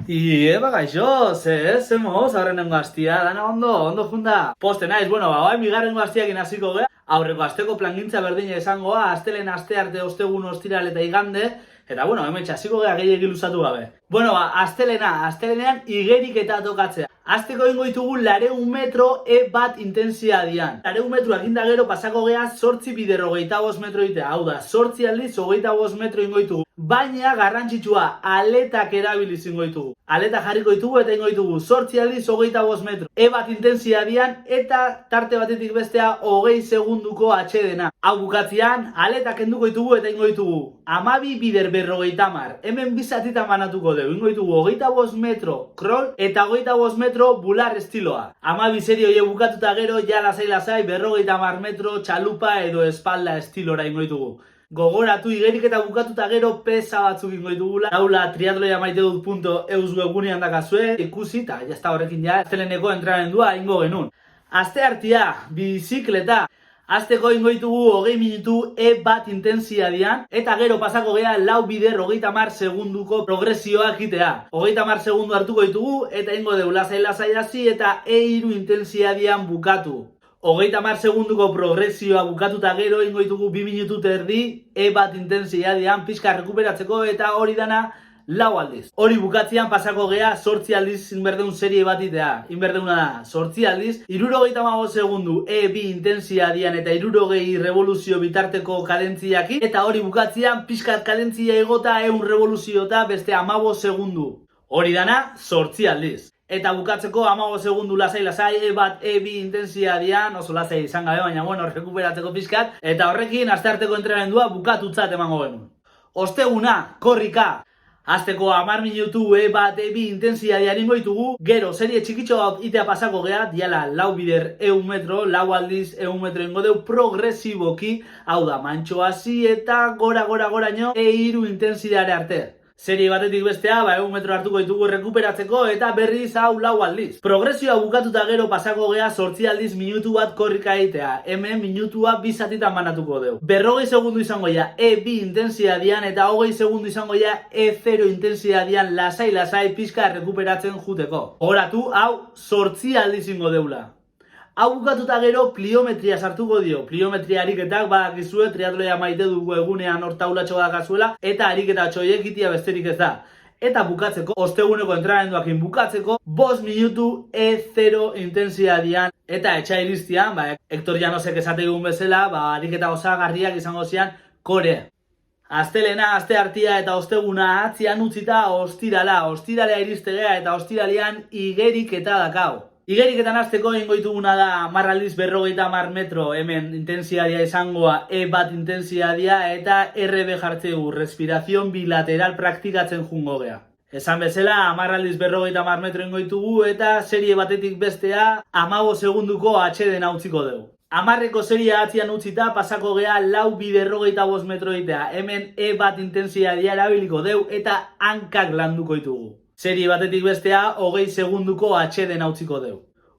Eba gaixo, ze moz, aurrenengo astia, dana ondo junda. Poste naiz, bai, bigarrengo astiakin hasiko gea. Aurreko asteko plangintza berdina izangoa, astelen aste arte ostegun ostiral eta igande, eta hemen hasiko gea gehiegi luzatu gabe. Astelenean igeriketa tokatzea. Asteko ingo ditugu 200 metro bat intentsiadian. 200 metro eginda gero pasako gea 8 bider 25 metro egitea. Hau da, 8 aldiz 25 metro ingo ditugu. Baina garrantzitsua, aletak erabiliz ingo ditugu. Aleta jarriko ditugu eta ingo ditugu 8 aldiz 25 metro. Bat intentsiadian eta tarte batetik bestea 20 segunduko atxedena. Hau bukatzean, aletak kenduko ditugu eta ingo ditugu 12 bider 50. Hemen bizatitan banatuko dugu. Ingo ditugu 25 metro crawl eta 25 metro bular estiloa. 12 serie hori bukatuta gero, ja lasai 50 metro txalupa edo espalda estilora ingo ditugu. Gogoratu igeriketa bukatuta gero pesa batzuk ingo ditugula. Daula triatloia maite dut .eus webgunean dakazue, ikusi eta jazta horrekin asteleneko entrenamendua ingo genuen. Asteartea, bizikleta. Asteko ingo ditugu 20 minutu bat intentsiadian eta gero pasako gea 4 bider 30 segunduko progresioa egitea. 30 segundu hartuko ditugu eta ingo dugu lasai hasi eta 3 intentsiadian bukatu. 30 segunduko progresioa bukatuta gero ingo ditugu 2 minutu terdi bat intentsiadian pixka rekuperatzeko eta hori dana 4 aldiz. Hori bukatzean pasako gea 8 aldiz inberdeun serie bat itea. Inberdeuna da 8 aldiz, 75 segundu bi intentsiadian eta 60 revoluzio bitarteko kadentziakin. Eta hori bukatzean pixkat kadentzia egota 100 revoluzio eta beste 15 segundu. Hori dana 8 aldiz. Eta bukatzeko 15 segundu lasai bat bi intentsiadian, oso lasai izan gabe, baina rekuperatzeko pixkat. Eta horrekin astearteko entrenamendua bukatutzat emango genuen. Osteguna, korrika. Asteko 10 minutu bat bi intentsiadian ingo ditugu, gero serie txikitxo bat itea pasako gea, diala 4 bider 100 metro, 4 aldiz 100 metro ingo deu progresiboki, hau da, mantxo hasi eta gora nio, 3 intentsiadare arte. Serie batetik bestea, 100 metro hartuko ditugu rekuperatzeko eta berriz hau 4 aldiz. Progresioa bukatuta gero pasako gea 8 aldiz minutu bat korrika egitea. Hemen minutua 2 zatitan banatuko deu. 40 segundu izango ja bi intentsiadian eta 20 segundu izango ja 0 intentsiadian lasai pixka rekuperatzen juteko. Horatu, hau 8 aldiz ingo deula. Hau bukatuta gero pliometria sartuko dio. Pliometria ariketak badakizue triatloia maite dugu egunean hor taulatxo dakazuela eta ariketa txoiek itia besterik ez da. Eta bukatzeko, osteguneko entrenamenduakin bukatzeko, 5 minutu 0 intentsiadian eta etxa iristian, Hector Llanosek esate dugun bezala, ariketa osagarriak izango zian kore. Astelena, asteartea eta osteguna atzian utzita ostiralea iristegea eta ostiralean igeriketa dakau. Igeriketan hasteko ingo dituguna da 10 aldiz 50 metro hemen intentsiadia izangoa bat intentsiadia eta RB jartze dugu, respirazion bilateral praktikatzen jungo gea. Esan bezala 10 aldiz 50 metro ingo ditugu eta serie batetik bestea 15 segunduko atxeden utziko dugu. 10eko seria atzian utzita pasako gea 4 bider 25 metro egitea. Hemen bat intentsiadia erabiliko deu eta hankak landuko ditugu. Serie batetik bestea 20 segunduko atxeden utziko deu.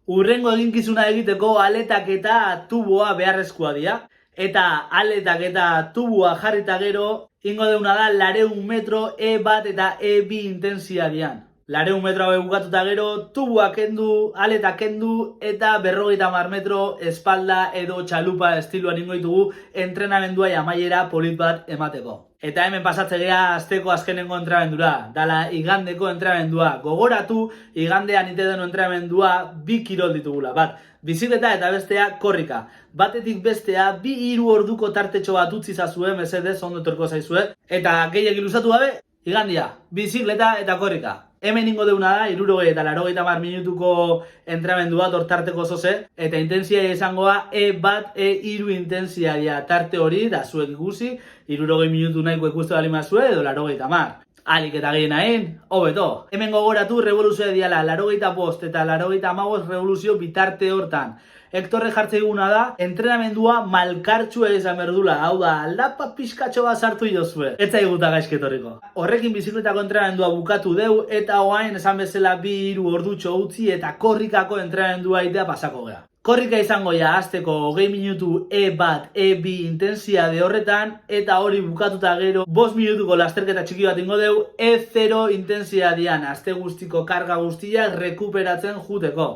Urrengo eginkizuna egiteko aletak eta tuboa beharrezkoa dira. Eta aletak eta tuboa jarrita gero, ingo deuna da 200 metro bat eta bi intentsiadian. 200 metro hau bukatuta gero, tuboa kendu, aletak kendu eta 50 metro espalda edo txalupa estiloan ingo ditugu entrenamendua amaiera polit bat emateko. Eta hemen pasatze gea asteko azkenengo entrenamendura, dala igandeko entrenamendua. Gogoratu, igandean ite denu entrenamendua 2 kirol ditugula. Bat, bizikleta eta bestea korrika. Batetik bestea 2-3 orduko tartetxo bat utzi zazue, mesedez, ondo etorko zaizue. Eta gehiagin luzatu gabe, igandia, bizikleta eta korrika. Hemen ingo deuna da, 60 eta 80 minutuko entrenamendu bat hortarteko zoze, eta intensia izangoa bat 3 intensiadia tarte hori, da zuek ikusi, 60 minutu nahiko ikustu bali mazue, edo 80. Alik eta gehien hain, hobeto. Hemen gogoratu revoluzioa diala, 85 eta 85 revoluzio bitarte hortan. Hectorre jartze diguna da, entrenamendua malkartxua izan berdula, hau da, aldapa pixkatxo bat sartu jozue. Ez zaiguta gaizketorriko. Horrekin bizikletako entrenamendua bukatu deu, eta oain esan bezala 2-3 ordutxo utzi eta korrikako entrenamendua itea pasako gea. Korrika izango ja hasteko 20 minutu E1, E2 intensiade horretan, eta hori bukatuta gero 5 minutuko lasterketa txiki bat ingo deu E0 intensiadean, aste guztiko karga guztia rekuperatzen juteko.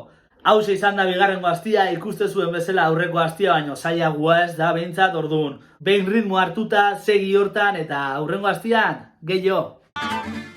Hauxe izan da bigarrengo astia, ikuste zuen bezala aurreko astia baino zailagoa ez da behintzat, orduan behin ritmo hartuta, segi hortan, eta aurrengo astian, gehiago.